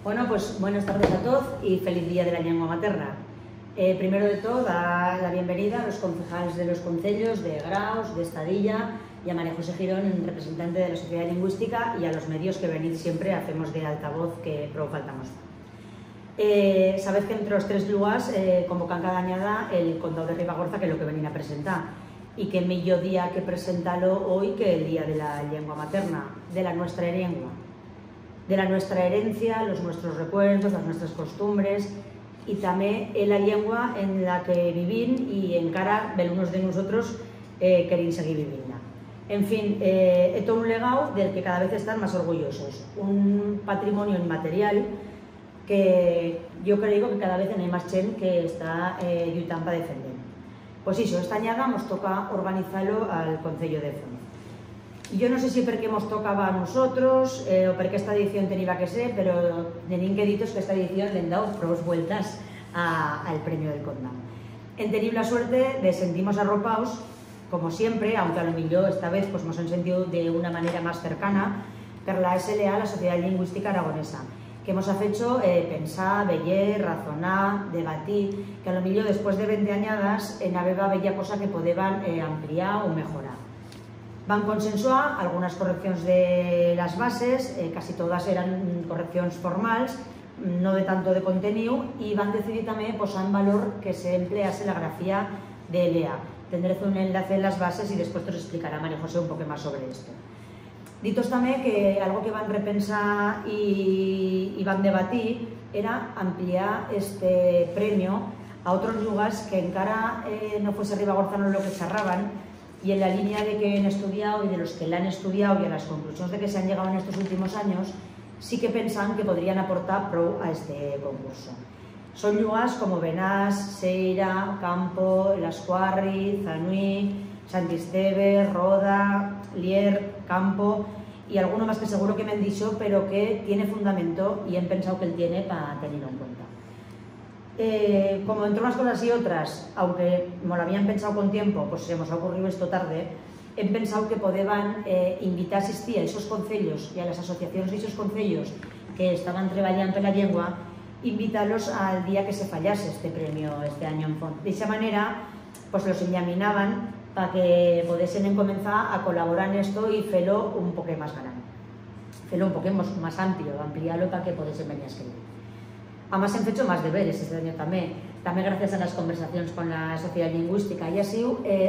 Bueno, pues buenas tardes a todos y feliz Día de la Llengua Materna. Primero de todo, dar la bienvenida a los concejales de los concellos de Graus, de Estadilla y a María José Girón, representante de la Sociedad Lingüística, y a los medios que venid siempre, hacemos de altavoz que prou faltamos. Sabed que entre los tres lugares convocan cada añada el Condado de Ribagorza, que es lo que venís a presentar, y que millor día que presentarlo hoy que el Día de la Llengua Materna, de la nuestra lengua, de la nuestra herencia, los nuestros recuerdos, las nuestras costumbres, y también la lengua en la que vivim y encara algunos de nosotros queréis seguir viviendo. En fin, es todo un legado del que cada vez están más orgullosos, un patrimonio inmaterial que yo creo que cada vez hay más gente que está lluitant para defender. Pues eso, esta añada nos toca organizarlo al Concello de Font. Yo no sé si porque nos tocaba a nosotros o porque esta edición tenía que ser, pero tenéis que ditos que esta edición le han dado pros vueltas al premio del Condado. En tenim la suerte de sentirnos arropados, como siempre, aunque a lo mejor esta vez pues, nos han sentido de una manera más cercana, por la SLA, la Sociedad Lingüística Aragonesa, que hemos hecho pensar, veller, razonar, debatir, que a lo mejor después de 20 añadas en habeva bella cosa que podían ampliar o mejorar. Van consensuar algunas correcciones de las bases, casi todas eran correcciones formales, no de tanto de contenido, y van decidir también posar en valor que se emplease la grafía de LEA. Tendré un enlace en las bases y después te os explicará María José un poco más sobre esto. Ditos también que algo que van repensar y van debatir era ampliar este premio a otros lugares que encara no fuese ribagorzano lo que charraban, y en la línea de que han estudiado y de los que la han estudiado y a las conclusiones de que se han llegado en estos últimos años, sí que pensan que podrían aportar pro a este concurso. Son lugares como Benás, Seira, Campo, Lascuarri, Zanuí, Santisteve, Roda, Lier, Campo y alguno más que seguro que me han dicho, pero que tiene fundamento y han pensado que él tiene para tenerlo en cuenta. Como entre unas cosas y otras, aunque me lo habían pensado con tiempo, pues se nos ha ocurrido esto tarde, he pensado que podían invitar a asistir a esos concellos y a las asociaciones de esos concellos que estaban trabajando en la lengua, invitarlos al día que se fallase este premio este año en Font. De esa manera, pues los enllaminaban para que pudiesen comenzar a colaborar en esto y hacerlo un poco más grande, hacerlo un poco más amplio, ampliarlo para que pudiesen venir a escribir. Además, han hecho más deberes este año también gracias a las conversaciones con la Sociedad Lingüística, y así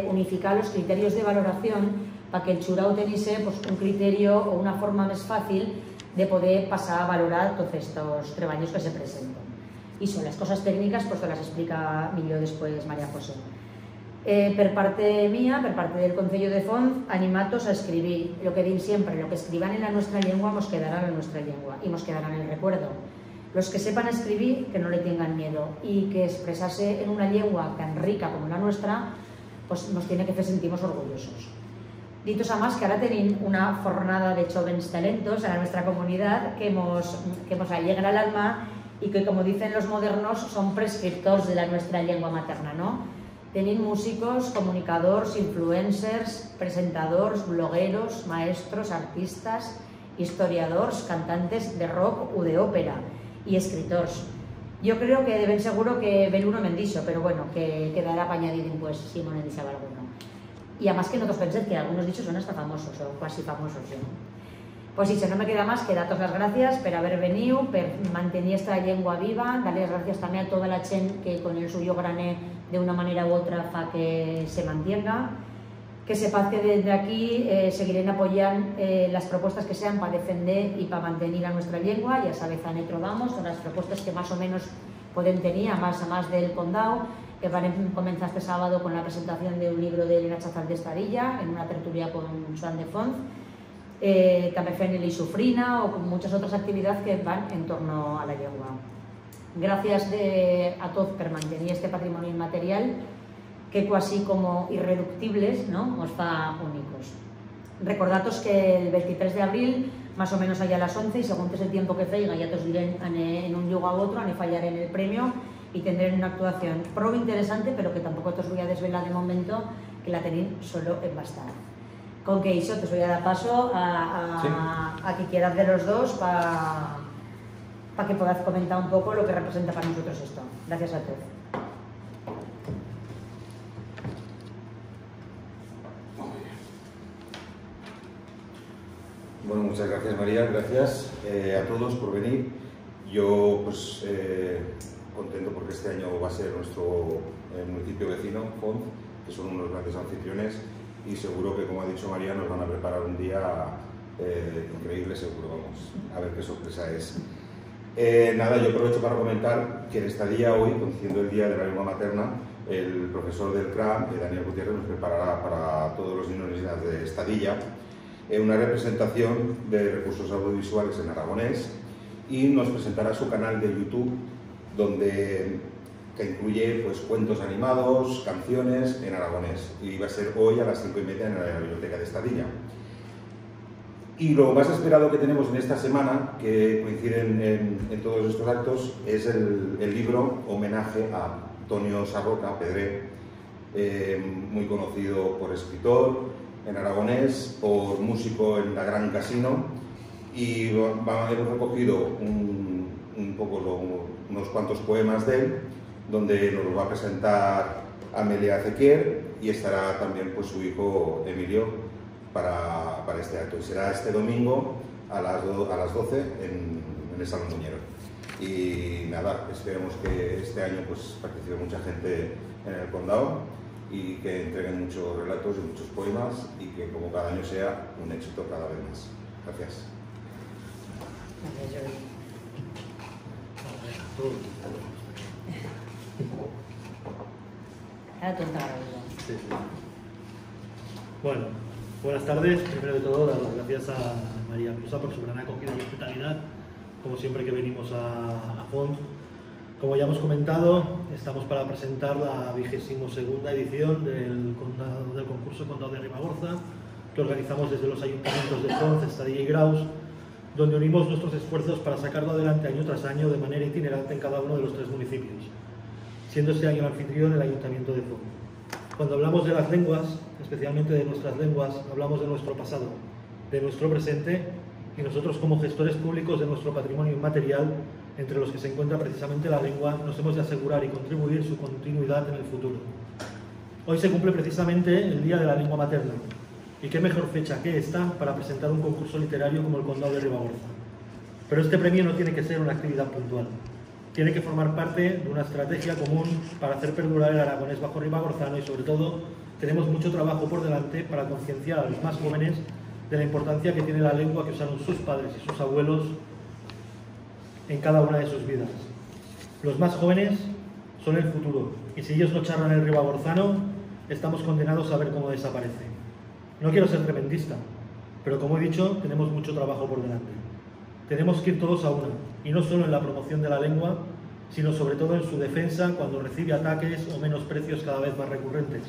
unificar los criterios de valoración para que el jurado tuviese pues, un criterio o una forma más fácil de poder pasar a valorar todos estos trabajos que se presentan. Y son las cosas técnicas, pues te las explica millor después María José. Per parte mía, per parte del Concello de Font, animatos a escribir lo que digo siempre, lo que escriban en la nuestra lengua nos quedará en nuestra lengua y nos quedará en el recuerdo. Los que sepan escribir, que no le tengan miedo, y que expresarse en una lengua tan rica como la nuestra, pues nos tiene que hacer sentirnos orgullosos. Ditos a más que ahora tienen una jornada de jóvenes talentos en nuestra comunidad que nos alegra el alma y que, como dicen los modernos, son prescriptores de la nuestra lengua materna, ¿no? Tienen músicos, comunicadores, influencers, presentadores, blogueros, maestros, artistas, historiadores, cantantes de rock o de ópera, y escritores. Yo creo que deben seguro que Beluno me han dicho, pero bueno, que quedará para añadir pues si me han dicho alguno. Y además que nosotros pensemos que algunos dichos son hasta famosos o casi famosos, ¿no? Pues si no me queda más que daros las gracias por haber venido, por mantener esta lengua viva, darles gracias también a toda la gente que con el suyo grané de una manera u otra para que se mantenga. Que sepáis que desde aquí seguirán apoyando las propuestas que sean para defender y para mantener a nuestra lengua. Ya sabéis, a Netro vamos, son las propuestas que más o menos pueden tener, a más del Condado, que van a comenzar este sábado con la presentación de un libro de Elena Chazal de Estadilla, en una tertulia con Joan de Font, también Fenel y Sufrina, o con muchas otras actividades que van en torno a la lengua. Gracias a todos por mantener este patrimonio inmaterial, que así como irreductibles, ¿no? Os fa únicos. Recordaros que el 23 de abril, más o menos allá a las 11, y según es el tiempo que feiga, ya te os diré en un lugar a otro, a fallar en el premio y tendré una actuación pro interesante, pero que tampoco te os voy a desvelar de momento, que la tenéis solo en bastar. Con que eso, te os voy a dar paso a quien quieras de los dos para para que podáis comentar un poco lo que representa para nosotros esto. Gracias a todos. Bueno, muchas gracias María, gracias a todos por venir. Yo pues contento porque este año va a ser nuestro municipio vecino, Font, que son unos grandes anfitriones y seguro que, como ha dicho María, nos van a preparar un día increíble, seguro, vamos, a ver qué sorpresa es. Nada, yo aprovecho para comentar que en esta día hoy, coincidiendo el Día de la Lengua Materna, el profesor del CRAM, Daniel Gutiérrez, nos preparará para todos los niños y niñas de Estadilla una representación de recursos audiovisuales en aragonés y nos presentará su canal de YouTube, que incluye pues, cuentos animados, canciones en aragonés, y va a ser hoy a las 5:30 en la biblioteca de Estadilla. Y lo más esperado que tenemos en esta semana, que coinciden en todos estos actos, es el libro homenaje a Antonio Sarroca Pedré, muy conocido por escritor en aragonés, por músico en la Gran Casino, y hemos recogido unos cuantos poemas de él, donde nos lo va a presentar Amelia Ezequiel y estará también pues, su hijo Emilio para este acto. Y será este domingo a las 12 en el Salón Muñero. Y nada, esperemos que este año pues, participe mucha gente en el condado y que entreguen muchos relatos y muchos poemas y que como cada año sea un éxito cada vez más. Gracias. Gracias, Jordi. Ahora tú estás grabando. Sí. Bueno, buenas tardes. Primero de todo, dar las gracias a María Pelusa por su gran acogida y hospitalidad, como siempre que venimos a Font. Como ya hemos comentado, estamos para presentar la 22ª edición del concurso Condado de Ribagorza, que organizamos desde los ayuntamientos de Font, Estadilla y Graus, donde unimos nuestros esfuerzos para sacarlo adelante año tras año de manera itinerante en cada uno de los 3 municipios, siendo este año el anfitrión el Ayuntamiento de Font. Cuando hablamos de las lenguas, especialmente de nuestras lenguas, hablamos de nuestro pasado, de nuestro presente, y nosotros como gestores públicos de nuestro patrimonio inmaterial, entre los que se encuentra precisamente la lengua, nos hemos de asegurar y contribuir su continuidad en el futuro. Hoy se cumple precisamente el Día de la Lengua Materna, y qué mejor fecha que esta para presentar un concurso literario como el Condado de Ribagorza. Pero este premio no tiene que ser una actividad puntual, tiene que formar parte de una estrategia común para hacer perdurar el aragonés bajo ribagorzano y sobre todo tenemos mucho trabajo por delante para concienciar a los más jóvenes de la importancia que tiene la lengua que usaron sus padres y sus abuelos en cada una de sus vidas. Los más jóvenes son el futuro y si ellos no charlan el ribagorzano, estamos condenados a ver cómo desaparece. No quiero ser tremendista, pero como he dicho, tenemos mucho trabajo por delante. Tenemos que ir todos a una, y no solo en la promoción de la lengua, sino sobre todo en su defensa cuando recibe ataques o menosprecios cada vez más recurrentes.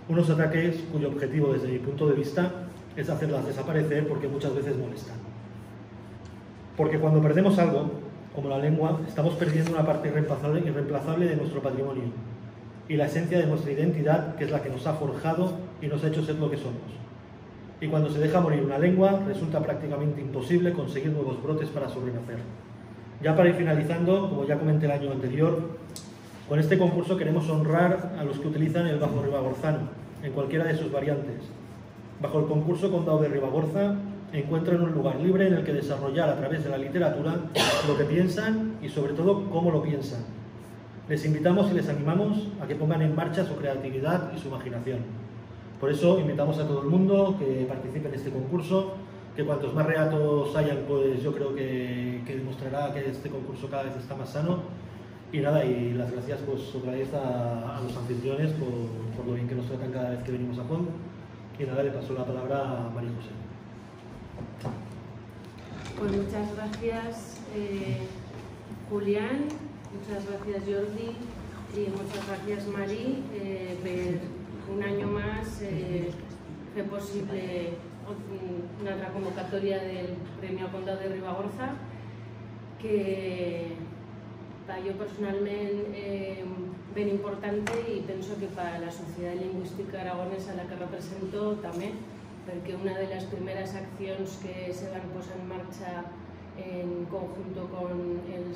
Unos ataques cuyo objetivo, desde mi punto de vista, es hacerlas desaparecer porque muchas veces molestan. Porque cuando perdemos algo, como la lengua, estamos perdiendo una parte irreemplazable de nuestro patrimonio y la esencia de nuestra identidad, que es la que nos ha forjado y nos ha hecho ser lo que somos. Y cuando se deja morir una lengua, resulta prácticamente imposible conseguir nuevos brotes para su renacer. Ya para ir finalizando, como ya comenté el año anterior, con este concurso queremos honrar a los que utilizan el bajo ribagorzano, en cualquiera de sus variantes. Bajo el concurso Condado de Ribagorza encuentran un lugar libre en el que desarrollar a través de la literatura lo que piensan y sobre todo cómo lo piensan. Les invitamos y les animamos a que pongan en marcha su creatividad y su imaginación. Por eso invitamos a todo el mundo que participe en este concurso, que cuantos más relatos hayan, pues yo creo que demostrará que este concurso cada vez está más sano. Y nada, y las gracias pues otra vez a los anfitriones por lo bien que nos tratan cada vez que venimos a Font. Y nada, le paso la palabra a María José. Pues muchas gracias Julián, muchas gracias Jordi y muchas gracias Mari por un año más fer possible una altra convocatoria del Premio Condado de Ribagorza que per jo personalment ben importante i penso que per la Societat Lingüística Aragonesa a la que represento també, perquè una de les primeres accions que se van posar en marcha en conjunto con el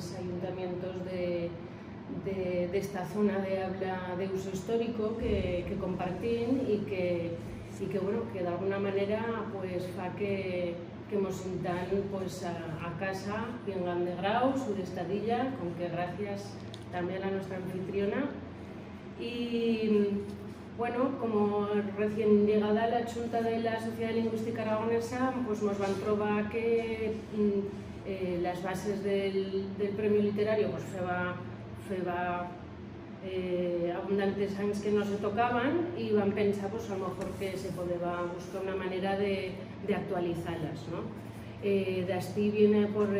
esta zona de habla de uso histórico que compartim y que bueno, que de alguna manera pues fa que mos sintan pues a casa, vengan de Graus o de Estadilla, con que gracias también a nuestra anfitriona. Y bueno, como recién llegada a la Junta de la Sociedad Lingüística Aragonesa, pues nos van trobar que las bases del premio literario pues feba abundantes anys que no se tocaban y van pensar pues a lo mejor que se podía buscar una manera de actualizarlas, ¿no? De aquí viene, por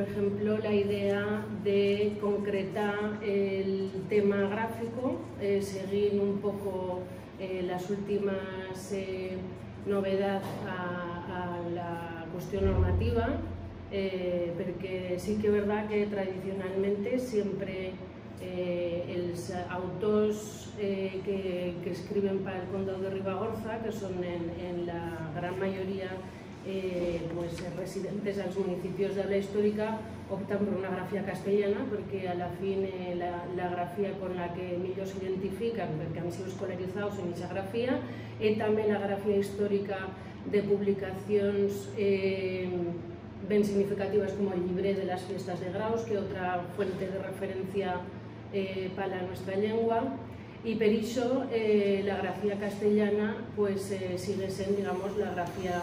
ejemplo, la idea de concretar el tema gráfico, seguir un poco las últimas novedades a la cuestión normativa, porque sí que es verdad que tradicionalmente siempre els autors que escriben para el Condado de Ribagorza, que son en la gran mayoría pues, residentes a los municipios de habla histórica, optan por una grafía castellana porque a la fin la grafía con la que ellos se identifican, porque han sido escolarizados en esa grafía, y también la grafía histórica de publicaciones ben significativas como el llibre de las fiestas de Graus, que otra fuente de referencia para nuestra lengua, y por eso la grafía castellana pues sigue siendo, digamos, la grafía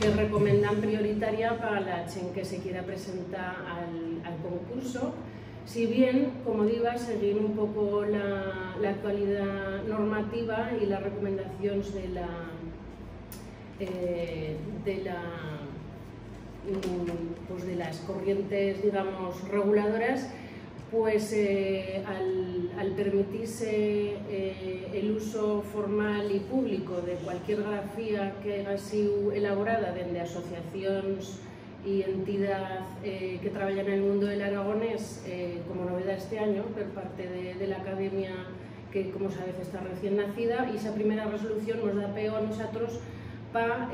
que recomiendan prioritaria para la gente que se quiera presentar al concurso, si bien, como digo, seguir un poco la actualidad normativa y las recomendaciones pues de las corrientes, digamos, reguladoras, pues al permitirse el uso formal y público de cualquier grafía que haya sido elaborada desde asociaciones y entidades que trabajan en el mundo del aragonés, como novedad este año, por parte de la Academia, que como sabéis está recién nacida, y esa primera resolución nos da peo a nosotros para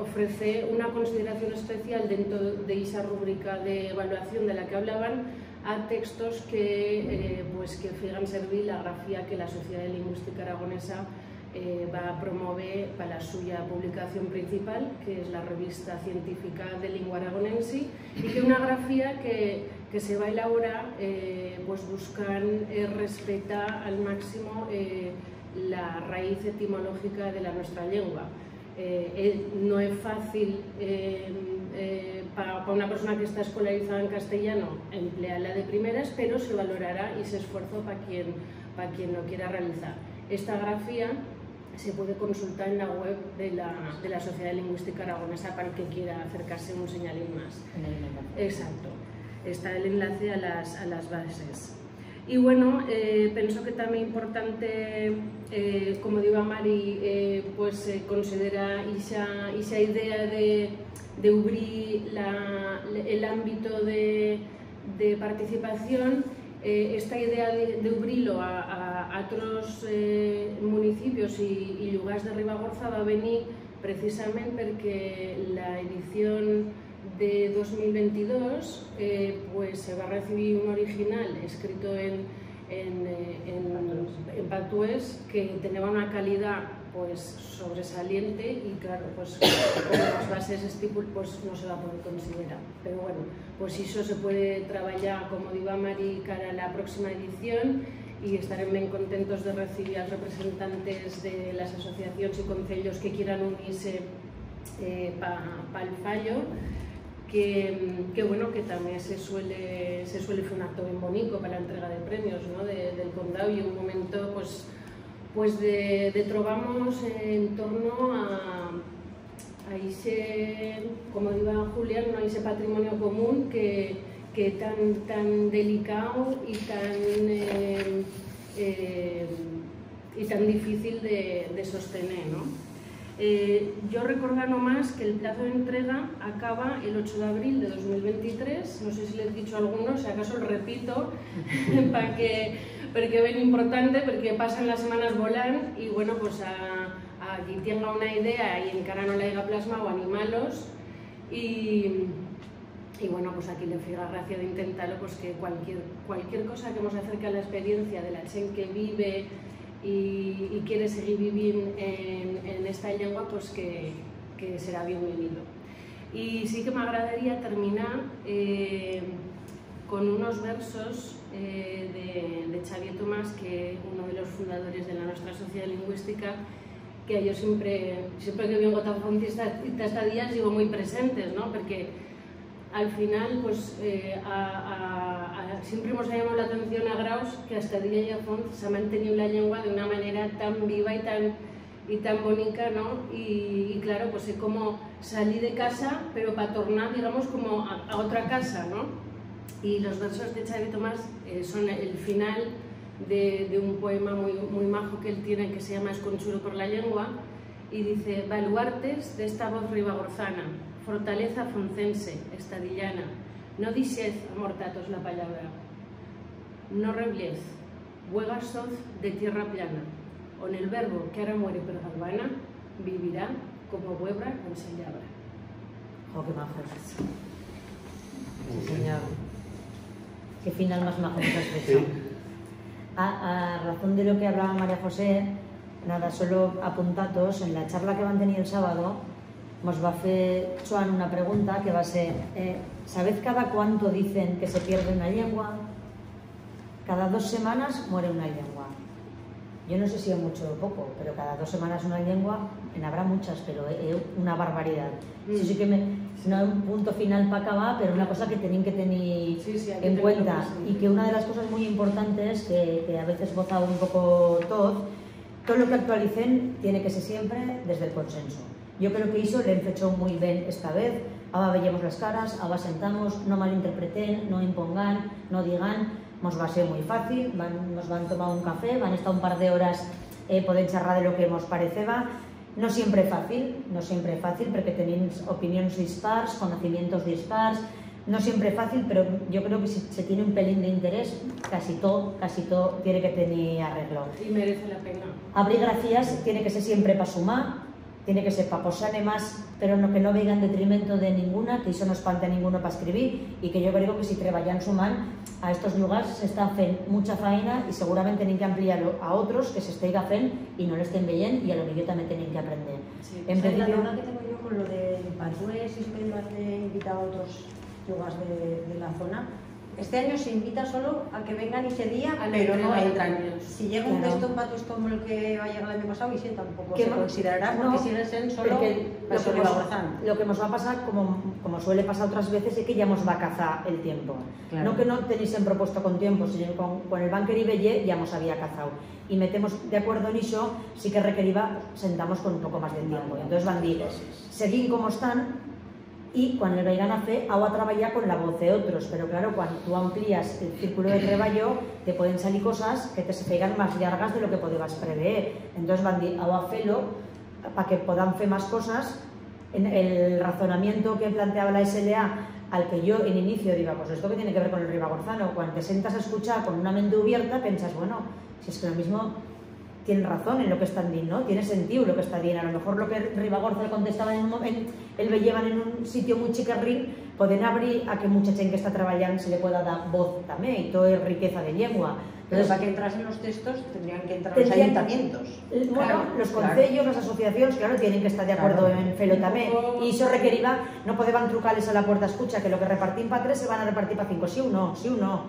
ofrecer una consideración especial dentro de esa rúbrica de evaluación de la que hablaban a textos que hagan servir la grafía que la Sociedad Lingüística Aragonesa va a promover para la suya publicación principal, que es la revista científica de lengua aragonense, y que una grafía que se va a elaborar pues buscan respetar al máximo la raíz etimológica de la nuestra lengua. No es fácil para una persona que está escolarizada en castellano emplearla de primeras, pero se valorará y se esfuerzo para quien lo quiera realizar. Esta grafía se puede consultar en la web de la Sociedad Lingüística Aragonesa para el que quiera acercarse un señalín más. Exacto. Está el enlace a las bases. Y bueno, pienso que también importante, como digo a Mari, pues considera esa idea de abrir el ámbito de participación, esta idea de abrirlo a otros municipios y lugares de Ribagorza va a venir precisamente porque la edición de 2022 pues se va a recibir un original escrito en patués que tenía una calidad pues sobresaliente y claro, pues con las bases estipul pues no se va a poder considerar, pero bueno, pues eso se puede trabajar, como digo a Mari, cara a la próxima edición, y estarem bien contentos de recibir a los representantes de las asociaciones y concellos que quieran unirse para el fallo, que bueno, que también se suele hacer un acto bien bonito para la entrega de premios, ¿no? del condado, y un momento pues de trobamos en torno a ese, como diga Julián, ¿no? ese patrimonio común que tan delicado y tan difícil de sostener, ¿no? Yo recordar nomás que el plazo de entrega acaba el 8 de abril de 2023, no sé si les he dicho a algunos, si acaso lo repito, porque ven importante, porque pasan las semanas volan y bueno, pues a quien tenga una idea y encara no la haya plasmado, animalos y y bueno, pues aquí le figa gracia de intentarlo, pues que cualquier cosa que nos acerque a la experiencia de la gente que vive y quiere seguir viviendo en esta lengua, pues que será bienvenido. Y sí que me agradaría terminar con unos versos de Xavier Tomàs, que es uno de los fundadores de la nuestra sociedad lingüística, que yo siempre que vengo a Fonts estas días digo muy presentes, ¿no? Porque al final pues, siempre hemos llamado la atención a Graus que hasta día y a Fonts se ha mantenido la lengua de una manera tan viva y tan bonita, ¿no? Y claro, pues es como salir de casa, pero para tornar, digamos, como a otra casa, ¿no? Y los versos de Xavier Tomàs son el final de un poema muy majo que él tiene, que se llama Esconsuelo por la lengua, y dice: baluartes de esta voz ribagorzana, fortaleza foncense, estadillana, no dixez amortatos la palabra, no rebliez, huegas soz de tierra plana, on el verbo que ahora muere per galvana, vivirá como huebra con se llabra. Oh, qué majo es. Sí, señor. Qué final más majo que has hecho. Sí. A razón de lo que hablaba María José, nada, solo apuntatos, en la charla que van a tener el sábado, nos va a hacer Joan una pregunta que va a ser, ¿sabed cada cuánto dicen que se pierde una lengua? Cada 2 semanas muere una lengua. Yo no sé si es mucho o poco, pero cada 2 semanas una lengua, habrá muchas, pero es una barbaridad. Sí que no es un punto final para acabar, pero una cosa que tienen que tener en cuenta. Y que una de las cosas muy importantes, que a veces goza un poco todo lo que actualicen tiene que ser siempre desde el consenso. Yo creo que eso le enfechó muy bien esta vez. Ahora veíamos las caras, ahora sentamos, no malinterpreten, no impongan, no digan, nos va a ser muy fácil, nos van a tomar un café, van a estar un par de horas, poden charlar de lo que nos pareceba. No siempre fácil, porque tenéis opiniones dispars, conocimientos dispars, no siempre fácil, pero yo creo que si se tiene un pelín de interés, casi todo tiene que tener arreglo. Y merece la pena. Abrir gracias tiene que ser siempre para sumar, tiene que ser para posarle más, pero no que no venga en detrimento de ninguna, que eso no espante a ninguno para escribir, y que yo creo que si treballan suman a estos lugares se está haciendo mucha faena y seguramente tienen que ampliarlo a otros que se estén haciendo y no lo estén veient y a lo que yo también tienen que aprender. Sí. En la principio, duda que tengo yo con lo de Patués y que lo han invitado a otros lugares de la zona, este año se invita solo a que vengan ese día, pero no entran. Si llega un texto en Patos como el que va a llegar el año pasado, y sí, tampoco se considerará, porque siguen siendo solo lo que nos va a pasar, como suele pasar otras veces, es que ya nos va a cazar el tiempo. Claro. No que no tenéis en propuesto con tiempo, sino con el Banquer y Belle ya nos había cazado. Y metemos de acuerdo en eso, sí que requeriva, sentamos con un poco más de tiempo. Entonces van a decir, seguir como están, y cuando el vayan a fer, a trabajar con la voz de otros, pero claro, cuando tú amplías el círculo de trabajo, te pueden salir cosas que te se pegan más largas de lo que podías prever. Entonces van a decir, a hacerlo para que puedan hacer más cosas. En el razonamiento que planteaba la SLA, al que yo en inicio digo, pues esto que tiene que ver con el ribagorzano, cuando te sientas a escuchar con una mente abierta, piensas, bueno, si es que lo mismo tienen razón en lo que están diciendo, ¿no? Tiene sentido lo que está diciendo. A lo mejor lo que Ribagorza contestaba en un momento, él lo llevan en un sitio muy chicarrín, pueden abrir a que mucha gente que está trabajando se le pueda dar voz también, y todo es riqueza de lengua. Entonces, para que entrasen los textos tendrían que entrar los ayuntamientos. Bueno, claro, los concellos, las asociaciones, claro, tienen que estar de acuerdo en felo también. Y eso requeriva, no podían trucarles a la puerta escucha, que lo que repartían para 3 se van a repartir para 5, sí o no.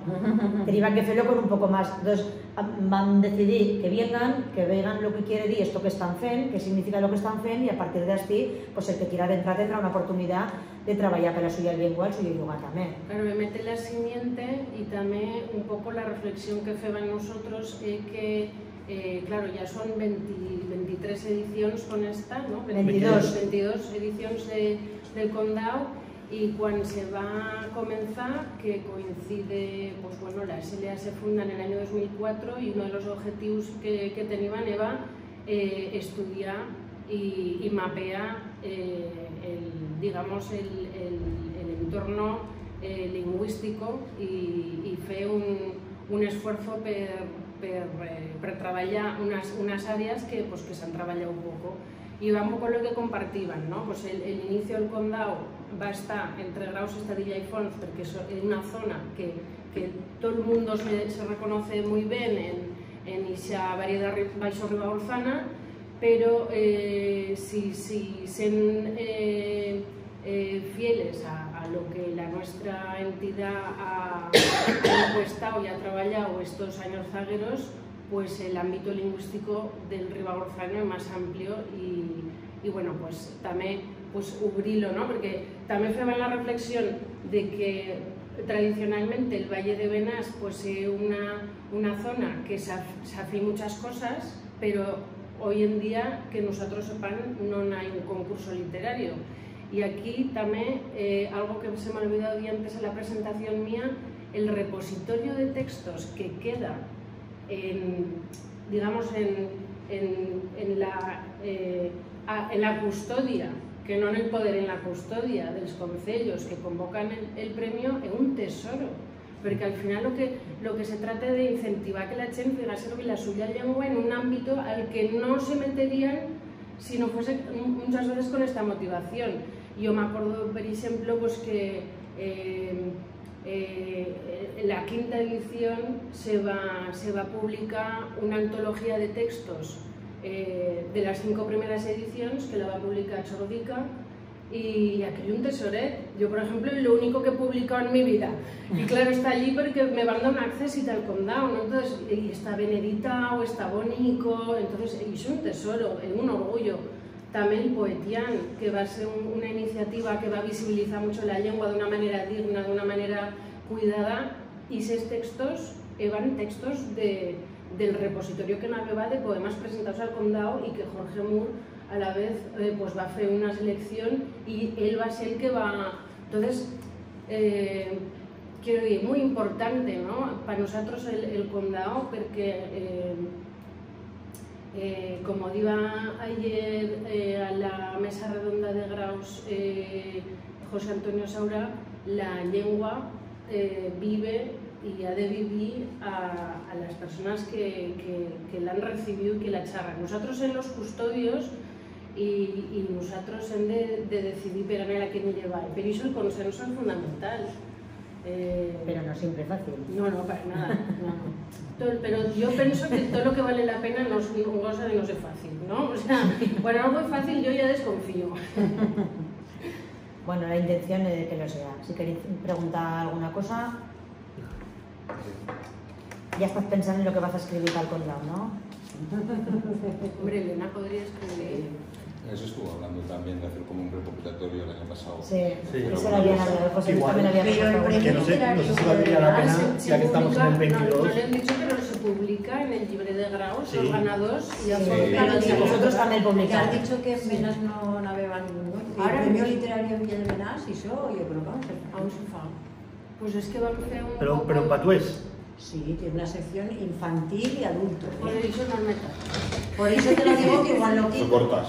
Derivan que felo con un poco más. Entonces, van a decidir que vean lo que quiere decir esto que están haciendo, qué significa lo que están haciendo, y a partir de así, pues el que quiera entrar tendrá una oportunidad de trabajar para la suya lengua, el suyo lugar también. Claro, me mete la siguiente y también un poco la reflexión que feban nosotros que, claro, ya son 23 ediciones con esta, ¿no? 22 ediciones del Condado, y cuando se va a comenzar, que coincide, pues bueno, la SLA se funda en el año 2004 y uno de los objetivos que tenían era estudiar y mapear digamos, el entorno lingüístico y fer un esfuerzo per treballar unas áreas que s'han treballat un poco. i va un poc el que compartiven, ¿no? Pues el inicio del condado va a estar entre Graus, Estadilla y Fons, porque es una zona que todo el mundo se reconoce muy bien en esa variedad baixo ribagorzana, pero si sen fieles a lo que la nuestra entidad ha encuestado y ha trabajado estos años zagueros, pues el ámbito lingüístico del ribagorzano es más amplio y bueno, pues también pues ubrirlo, ¿no? Porque también fue la reflexión de que tradicionalmente el Valle de Benás pues es una zona que se hace muchas cosas, pero hoy en día que nosotros sepan no hay un concurso literario. Y aquí también, algo que se me ha olvidado de antes en la presentación mía, el repositorio de textos que queda digamos en la custodia, que no en el poder, en la custodia de los concellos que convocan el premio, es un tesoro, porque al final lo que se trata de incentivar que la gente pueda servir la suya lengua en un ámbito al que no se meterían si no fuese muchas veces con esta motivación. Yo me acuerdo, por ejemplo, pues que en la quinta edición se va a publicar una antología de textos de las 5 primeras ediciones que la va a publicar Chordica, y aquí hay un tesoret. Yo, por ejemplo, es lo único que he publicado en mi vida, y claro, está allí porque me van a dar un acceso al condado, ¿no? Entonces, y está bien editado, está bonito, entonces es un tesoro, es un orgullo. También Poetian, que va a ser una iniciativa que va a visibilizar mucho la lengua de una manera digna, de una manera cuidada, y esos textos van textos del repositorio que nos va de poemas presentados al condado, y que Jorge Moore a la vez pues va a hacer una selección y él va a ser el que va. Entonces, quiero decir, muy importante, ¿no? Para nosotros el condado, porque como diga ayer a la mesa redonda de Graus José Antonio Saura, la lengua vive y ha de vivir a las personas que la han recibido y que la charran. Nosotros en los custodios y nosotros hem de decidir per anar a què ni llevar. Per això el consenso es fundamental. Pero no siempre es fácil. No, para nada. No. Pero yo pienso que todo lo que vale la pena no es cosa de no ser fácil, ¿no? O sea, bueno, algo es fácil, yo ya desconfío. Bueno, la intención es de que lo sea. Si queréis preguntar alguna cosa, ya estás pensando en lo que vas a escribir al condado, ¿no? Hombre, Elena podría escribir. Eso estuvo hablando también de hacer como un recopilatorio el año pasado. Sí, eso lo habían hablado, José Luis también lo había Pero pasado. Que no sé si valdría la pena, ya que estamos en el 22. No le han dicho, pero se publica en el Llibre de Graus, Sí. los ganadors, y ya Sí, publican. sí, vosotros también Que has publicáis. dicho que en Benás no navegan el Ahora premio sí. literario en Villa de Benás, y eso yo creo que vamos a Aún se fa. Pues es que van a hacer un Pero poco... en Patués. Sí, tiene una sección infantil y adulto. Por eso no es meta. Por eso te lo digo que igual lo Lo quito. cortas.